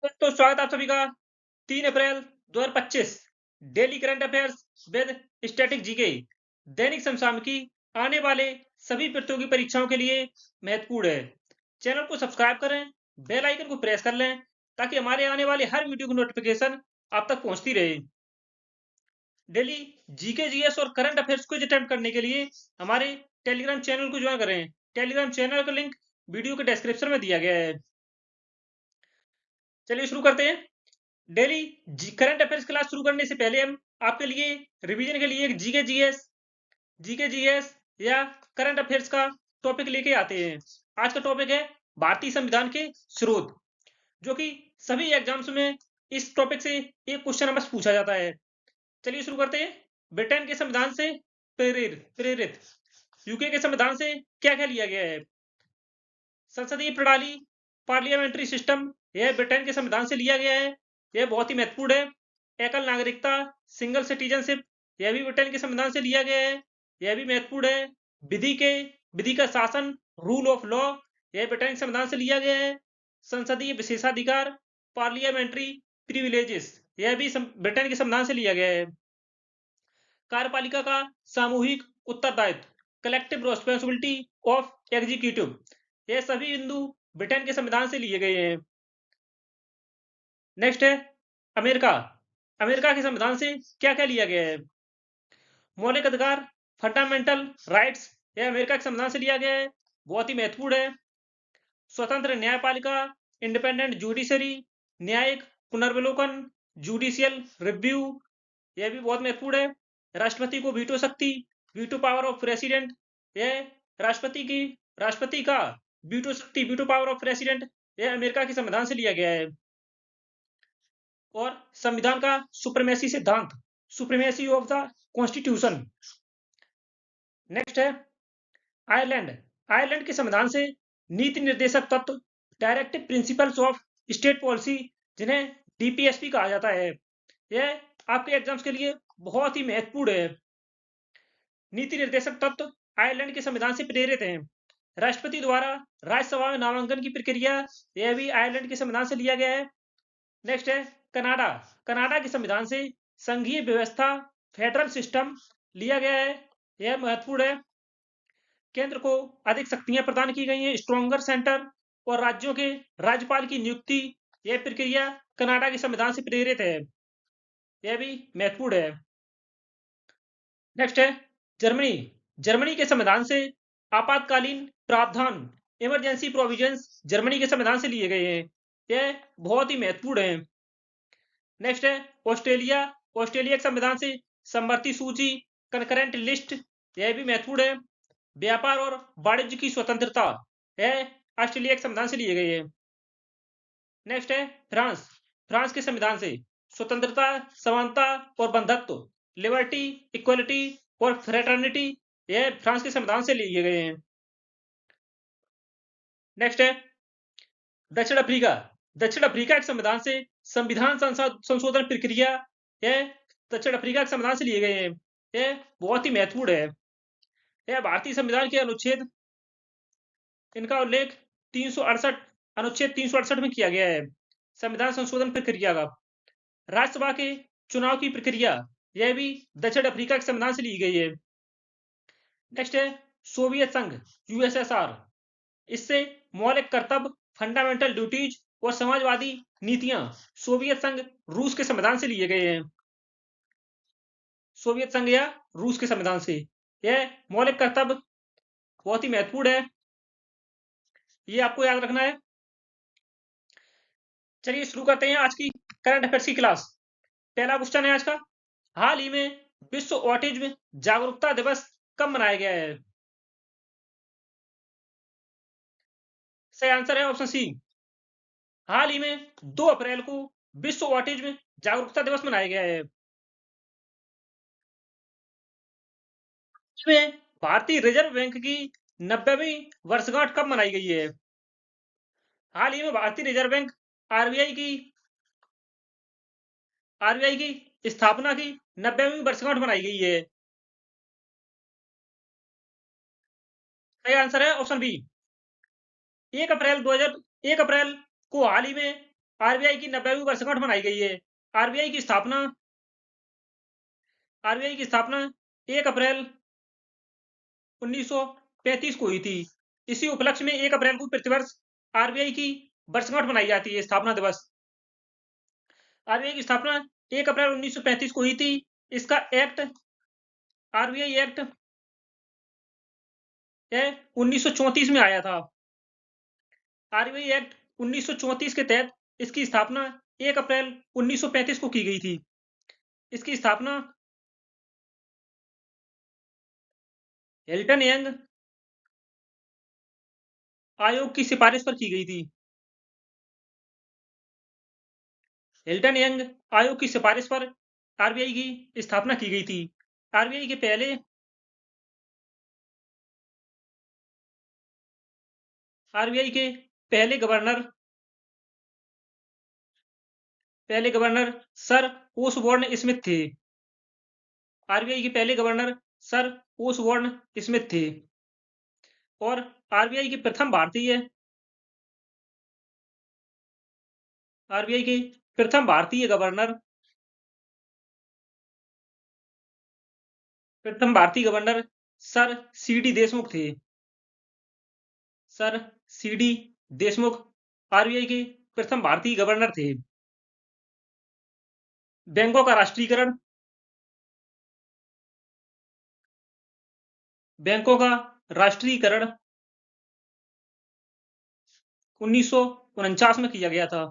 तो स्वागत है आप सभी का 3 अप्रैल 2025 daily current affairs with static GK दैनिक समसामयिकी आने वाले सभी प्रतियोगी परीक्षाओं के लिए महत्वपूर्ण है। चैनल को सब्सक्राइब करें, बेल आइकन को प्रेस कर लें ताकि हमारे आने वाले हर वीडियो की नोटिफिकेशन आप तक पहुंचती रहे। डेली जीके जीएस और करंट अफेयर्स को अटेम्प्ट करने के लिए हमारे टेलीग्राम चैनल को ज्वाइन करें। टेलीग्राम चैनल का लिंक वीडियो के डिस्क्रिप्शन में दिया गया है। चलिए शुरू करते हैं। डेली करंट अफेयर्स क्लास शुरू करने से पहले हम आपके लिए रिवीजन के लिए एक जीके जीएस या करंट अफेयर्स का टॉपिक लेके आते हैं। आज का टॉपिक है भारतीय संविधान के स्रोत, जो कि सभी एग्जाम्स में इस टॉपिक से एक क्वेश्चन बस पूछा जाता है। चलिए शुरू करते हैं। ब्रिटेन के संविधान से प्रेरित यूके के संविधान से क्या क्या लिया गया है? संसदीय प्रणाली, पार्लियामेंट्री सिस्टम, यह ब्रिटेन के संविधान से लिया गया है। यह बहुत ही महत्वपूर्ण है। एकल नागरिकता, सिंगल सिटीजनशिप, यह भी ब्रिटेन के संविधान से लिया गया है। यह भी महत्वपूर्ण है। विधि का शासन, रूल ऑफ लॉ, यह ब्रिटेन के संविधान से लिया गया है। संसदीय विशेषाधिकार, पार्लियामेंट्री प्रिविलेजेस, यह भी ब्रिटेन के संविधान से लिया गया है। कार्यपालिका का सामूहिक उत्तरदायित्व, कलेक्टिव रिस्पॉन्सिबिलिटी ऑफ एग्जीक्यूटिव, ये सभी बिंदु ब्रिटेन के संविधान से लिए गए हैं। नेक्स्ट है अमेरिका। अमेरिका के संविधान से क्या क्या लिया गया है? मौलिक अधिकार, फंडामेंटल राइट्स, यह अमेरिका के संविधान से लिया गया है। बहुत ही महत्वपूर्ण है। स्वतंत्र न्यायपालिका, इंडिपेंडेंट जुडिशरी, न्यायिक पुनर्विलोकन, जुडिशियल रिव्यू, यह भी बहुत महत्वपूर्ण है। राष्ट्रपति को वीटो शक्ति, वीटो पावर ऑफ प्रेसिडेंट, यह राष्ट्रपति का वीटो शक्ति, वीटो पावर ऑफ प्रेसिडेंट, यह अमेरिका के संविधान से लिया गया है। और संविधान का सुप्रीमेसी सिद्धांत, supremacy of the constitution. Next है आयरलैंड। आयरलैंड के संविधान से नीति निर्देशक तत्व, directive principles of state policy, जिन्हें डीपीएसपी कहा जाता है, यह आपके एग्जाम्स के लिए बहुत ही महत्वपूर्ण है। नीति निर्देशक तत्व आयरलैंड के संविधान से प्रेरित हैं। राष्ट्रपति द्वारा राज्यसभा में नामांकन की प्रक्रिया, यह भी आयरलैंड के संविधान से लिया गया है। नेक्स्ट है कनाडा। कनाडा के संविधान से संघीय व्यवस्था, फेडरल सिस्टम लिया गया है। यह महत्वपूर्ण है। केंद्र को अधिक शक्तियां प्रदान की गई हैं, स्ट्रॉन्गर सेंटर, और राज्यों के राज्यपाल की नियुक्ति, यह प्रक्रिया कनाडा के संविधान से प्रेरित है। यह भी महत्वपूर्ण है। नेक्स्ट है जर्मनी। जर्मनी के संविधान से आपातकालीन प्रावधान, इमरजेंसी प्रोविजंस, जर्मनी के संविधान से लिए गए हैं। यह बहुत ही महत्वपूर्ण है। नेक्स्ट है ऑस्ट्रेलिया। ऑस्ट्रेलिया के संविधान से समवर्ती सूची, कंकरेंट लिस्ट, यह भी महत्वपूर्ण है। व्यापार और वाणिज्य की स्वतंत्रता, यह ऑस्ट्रेलिया के संविधान से लिए गए हैं। नेक्स्ट है फ्रांस। फ्रांस के संविधान से स्वतंत्रता, समानता और बंधुत्व, लिबर्टी, इक्वलिटी और फ्रेटर्निटी, यह फ्रांस के संविधान से लिए गए हैं। नेक्स्ट है दक्षिण अफ्रीका। दक्षिण अफ्रीका के संविधान से संविधान संशोधन प्रक्रिया, यह दक्षिण अफ्रीका के संविधान से लिए गए हैं। यह बहुत ही महत्वपूर्ण है। यह भारतीय संविधान के अनुच्छेद, इनका उल्लेख 368, अनुच्छेद 368 में किया गया है। संविधान संशोधन प्रक्रिया का राज्यसभा के चुनाव की प्रक्रिया, यह भी दक्षिण अफ्रीका के संविधान से ली गई है। नेक्स्ट है सोवियत संघ, यूएसएसआर। इससे मौलिक कर्तव्य, फंडामेंटल ड्यूटीज और समाजवादी नीतियां सोवियत संघ, रूस के संविधान से लिए गए हैं। सोवियत संघ या रूस के संविधान से यह मौलिक कर्तव्य बहुत ही महत्वपूर्ण है, ये आपको याद रखना है। चलिए शुरू करते हैं आज की करंट अफेयर्स की क्लास। पहला क्वेश्चन है आज का, हाल ही में विश्व ऑटिज्म जागरूकता दिवस कब मनाया गया है? सही आंसर है ऑप्शन सी। हाल ही में 2 अप्रैल को विश्व ऑटिज्म जागरूकता दिवस मनाया गया है। इसमें भारतीय रिजर्व बैंक की 90वीं वर्षगांठ कब मनाई गई है? हाल ही में भारतीय रिजर्व बैंक, आरबीआई की स्थापना की 90वीं वर्षगांठ मनाई गई है। सही आंसर है ऑप्शन बी। 1 अप्रैल को हाल ही में आरबीआई की 90वीं वर्षगांठ मनाई गई है। आरबीआई की स्थापना 1 अप्रैल 1935 को हुई थी। इसी उपलक्ष्य में 1 अप्रैल को प्रतिवर्ष आरबीआई की वर्षगांठ मनाई जाती है, स्थापना दिवस। आरबीआई की स्थापना 1 अप्रैल 1935 को हुई थी। इसका एक्ट आरबीआई एक्ट 1934 में आया था। आरबीआई एक्ट 1934 के तहत इसकी स्थापना 1 अप्रैल 1935 को की गई थी। इसकी स्थापना हिल्टन यंग आयोग की सिफारिश पर की गई थी। हिल्टन यंग आयोग की सिफारिश पर आरबीआई की स्थापना की गई थी। आरबीआई के पहले गवर्नर सर ओसबोर्न स्मिथ थे। आरबीआई के पहले गवर्नर सर ओसबोर्न स्मिथ थे और आरबीआई के प्रथम भारतीय गवर्नर सर सीडी देशमुख थे। सर सीडी देशमुख आरबीआई के प्रथम भारतीय गवर्नर थे। बैंकों का राष्ट्रीयकरण 1949 में किया गया था।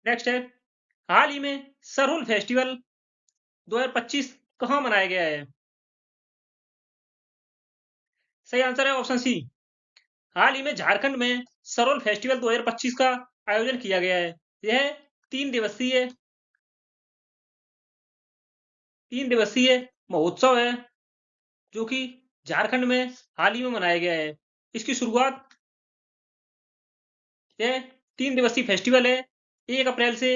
नेक्स्ट है, हाल ही में सरहुल फेस्टिवल 2025 कहां मनाया गया है? सही आंसर है ऑप्शन सी। हाल ही में झारखंड में सरहुल फेस्टिवल 2025 का आयोजन किया गया है। यह 3 दिवसीय महोत्सव है जो कि झारखंड में हाल ही में मनाया गया है। इसकी शुरुआत यह 3 दिवसीय फेस्टिवल है। 1 अप्रैल से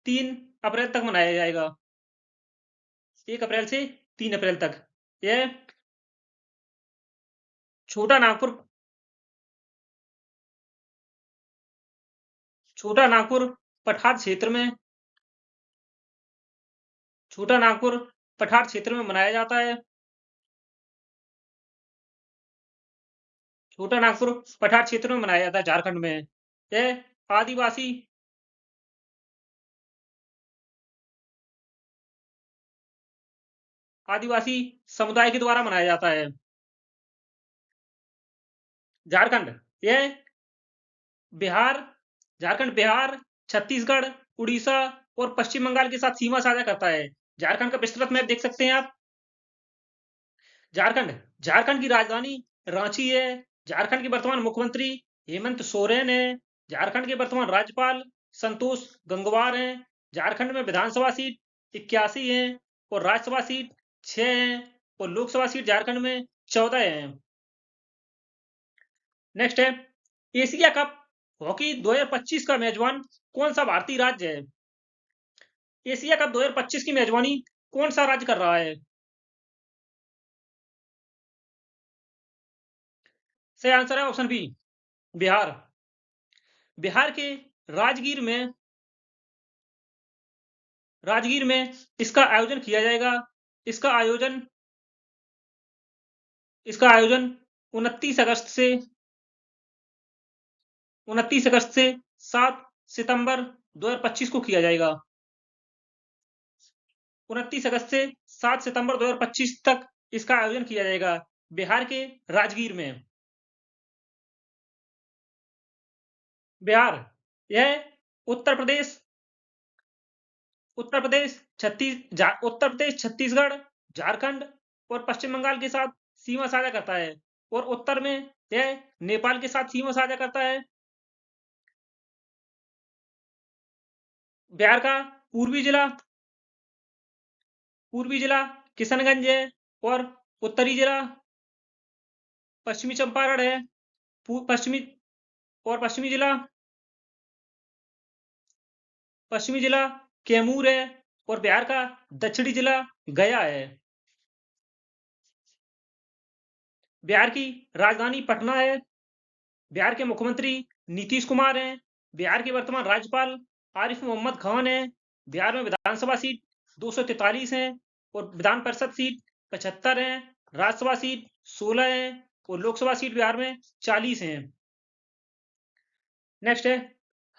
3 अप्रैल तक मनाया जाएगा। 1 अप्रैल से 3 अप्रैल तक। यह छोटा नागपुर पठार क्षेत्र में मनाया जाता है। छोटा नागपुर पठार क्षेत्र में मनाया जाता है झारखंड में। यह आदिवासी समुदाय के द्वारा मनाया जाता है। झारखंड बिहार, छत्तीसगढ़, उड़ीसा और पश्चिम बंगाल के साथ सीमा साझा करता है। झारखंड का विस्तृत मैप देख सकते हैं आप। झारखंड की राजधानी रांची है। झारखंड के वर्तमान मुख्यमंत्री हेमंत सोरेन है। झारखंड के वर्तमान राज्यपाल संतोष गंगवार हैं। झारखंड में विधानसभा सीट 81 है और राज्यसभा सीट 6 है और लोकसभा सीट झारखंड में 14 है। नेक्स्ट है, एशिया कप हॉकी 2025 का मेजबान कौन सा भारतीय राज्य है? एशिया कप 2025 की मेजबानी कौन सा राज्य कर रहा है? सही आंसर है ऑप्शन बी, बिहार। बिहार के राजगीर में इसका आयोजन किया जाएगा। इसका आयोजन 29 अगस्त से 7 सितंबर 2025 को किया जाएगा। 29 अगस्त से 7 सितंबर 2025 तक इसका आयोजन किया जाएगा बिहार के राजगीर में। बिहार यह उत्तर प्रदेश, छत्तीसगढ़, झारखंड और पश्चिम बंगाल के साथ सीमा साझा करता है और उत्तर में यह नेपाल के साथ सीमा साझा करता है। बिहार का पूर्वी जिला किशनगंज है और उत्तरी जिला पश्चिमी चंपारण है। पश्चिमी जिला कैमूर है और बिहार का दक्षिणी जिला गया है। बिहार की राजधानी पटना है। बिहार के मुख्यमंत्री नीतीश कुमार हैं। बिहार के वर्तमान राज्यपाल आरिफ मोहम्मद खान हैं। बिहार में विधानसभा सीट 243 हैं और विधान परिषद सीट 75 हैं। राज्यसभा सीट 16 हैं और लोकसभा सीट बिहार में 40 हैं। नेक्स्ट है,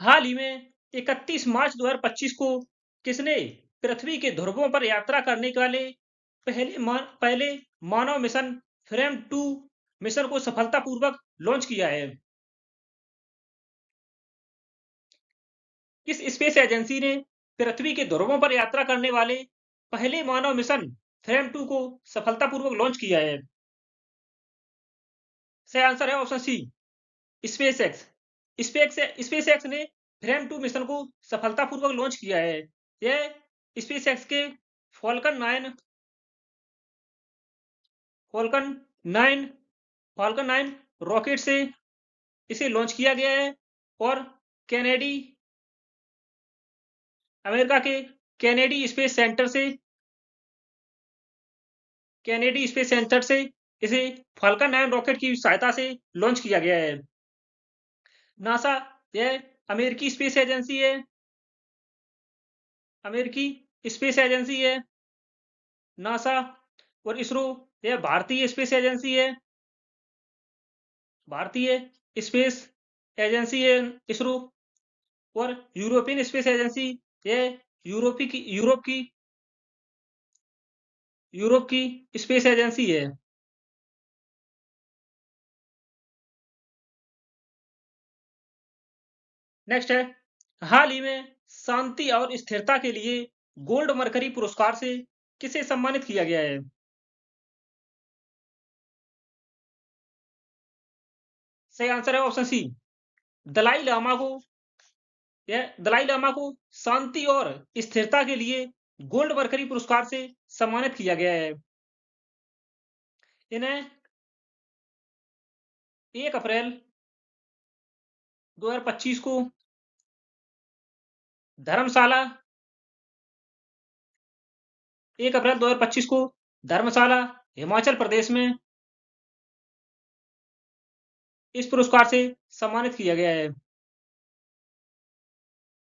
हाल ही में 31 मार्च 2025 को किसने पृथ्वी के ध्रुवों पर यात्रा करने वाले पहले मानव मिशन फ्रेम 2 मिशन को सफलतापूर्वक लॉन्च किया है? किस स्पेस एजेंसी ने पृथ्वी के ध्रुवों पर यात्रा करने वाले पहले मानव मिशन फ्रेम 2 को सफलतापूर्वक लॉन्च किया है? सही आंसर है option C, SpaceX. SpaceX ने फ्रेम 2 मिशन को सफलतापूर्वक लॉन्च किया है। यह स्पेस एक्स के फॉल्कन 9 फॉल्कन 9 फॉल्कन 9 रॉकेट से इसे लॉन्च किया गया है और कैनेडी अमेरिका के कैनेडी स्पेस सेंटर से इसे फाल्कन 9 रॉकेट की सहायता से लॉन्च किया गया है। नासा यह अमेरिकी स्पेस एजेंसी है। नासा और इसरो यह भारतीय स्पेस एजेंसी है। भारतीय स्पेस एजेंसी है इसरो। और यूरोपियन स्पेस एजेंसी यह यूरोप की स्पेस एजेंसी है। नेक्स्ट है, हाल ही में शांति और स्थिरता के लिए गोल्ड मरकरी पुरस्कार से किसे सम्मानित किया गया है? सही आंसर है ऑप्शन सी, दलाई लामा को दलाई लामा को शांति और स्थिरता के लिए गोल्ड मरकरी पुरस्कार से सम्मानित किया गया है। इन्हें 1 अप्रैल 2025 को धर्मशाला 1 अप्रैल 2025 को धर्मशाला हिमाचल प्रदेश में इस पुरस्कार से सम्मानित किया गया है।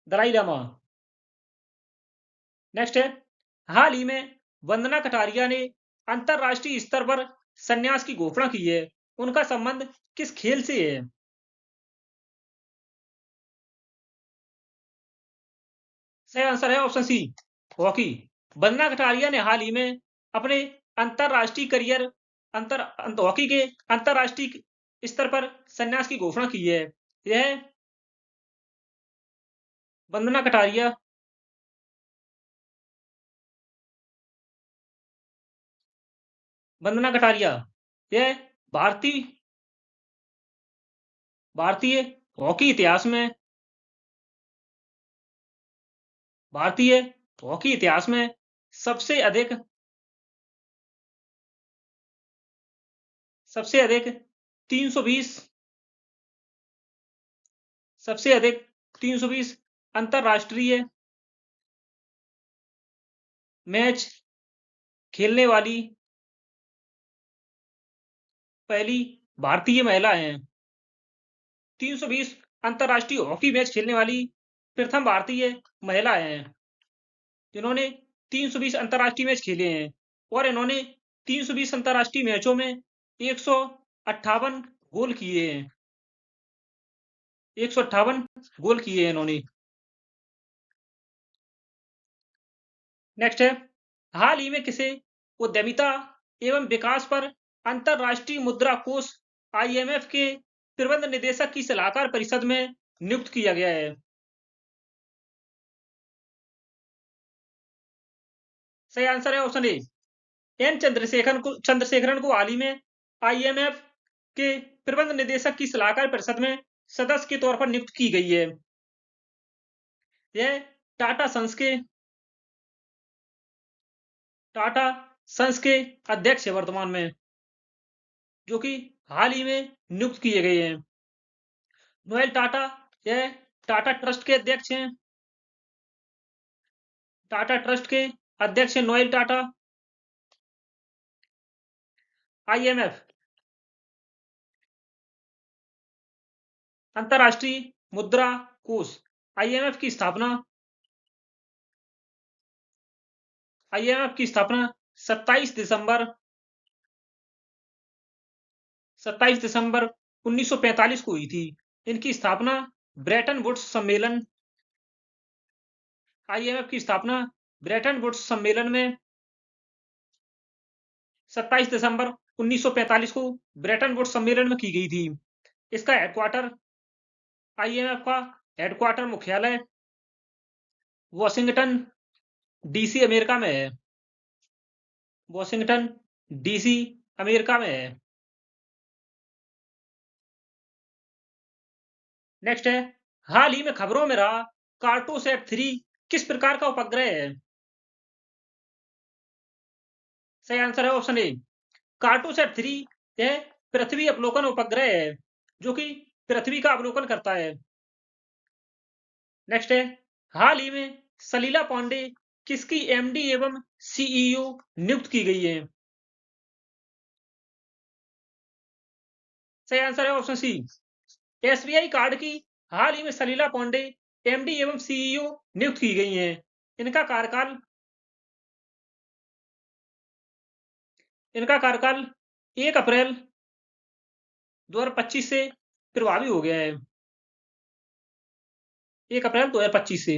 दलाई लामा। नेक्स्ट है, हाल ही में वंदना कटारिया ने अंतरराष्ट्रीय स्तर पर संन्यास की घोषणा की है। उनका संबंध किस खेल से है? सही आंसर है ऑप्शन सी, हॉकी। वंदना कटारिया ने हाल ही में अपने अंतरराष्ट्रीय करियर हॉकी के अंतरराष्ट्रीय स्तर पर संन्यास की घोषणा की है। यह वंदना कटारिया वंदना कटारिया यह भारतीय भारतीय हॉकी इतिहास में भारतीय हॉकी इतिहास में सबसे अधिक सबसे अधिक 320 सबसे अधिक 320 अंतरराष्ट्रीय मैच खेलने वाली पहली भारतीय महिला हैं। 320 अंतरराष्ट्रीय हॉकी मैच खेलने वाली प्रथम भारतीय महिला हैं जिन्होंने 320 अंतरराष्ट्रीय मैच खेले हैं और इन्होंने 320 अंतरराष्ट्रीय मैचों में 158 गोल किए हैं। 158 गोल किए हैं इन्होंने। नेक्स्ट है, हाल ही में किसे उद्यमिता एवं विकास पर अंतरराष्ट्रीय मुद्रा कोष IMF के प्रबंध निदेशक की सलाहकार परिषद में नियुक्त किया गया है? सही आंसर है ऑप्शन ए, एन चंद्रशेखरन को हाल ही में IMF के प्रबंध निदेशक की सलाहकार परिषद में सदस्य के तौर पर नियुक्त की गई है। यह टाटा सन्स के अध्यक्ष है वर्तमान में, जो कि हाल ही में नियुक्त किए गए हैं। नोएल टाटा यह टाटा ट्रस्ट के अध्यक्ष हैं। टाटा ट्रस्ट के अध्यक्ष हैं नोएल टाटा। IMF अंतर्राष्ट्रीय मुद्रा कोष आईएमएफ की स्थापना 27 दिसंबर 1945 को हुई थी। इनकी स्थापना ब्रेटन वुड्स सम्मेलन आईएमएफ की स्थापना ब्रेटन वुड्स सम्मेलन में 27 दिसंबर 1945 को ब्रेटन वुड्स सम्मेलन में की गई थी। इसका हेडक्वार्टर आईएमएफ का हेडक्वार्टर मुख्यालय वॉशिंगटन डीसी अमेरिका में है। वॉशिंगटन डीसी अमेरिका में है। नेक्स्ट है, हाल ही में खबरों में रहा कार्टोसैट 3 किस प्रकार का उपग्रह है? सही आंसर है ऑप्शन ए, कार्टोसैट 3 यह पृथ्वी अवलोकन उपग्रह है जो कि पृथ्वी का अवलोकन करता है। नेक्स्ट है, हाल ही में सलीला पांडे किसकी एमडी एवं सीईओ नियुक्त की गई है? सही आंसर है ऑप्शन सी, एसबीआई कार्ड की हाल ही में सलीला पांडे एमडी एवं सीईओ नियुक्त की गई हैं। इनका कार्यकाल 1 अप्रैल 2025 से प्रभावी हो गया है। 1 अप्रैल 2025 से।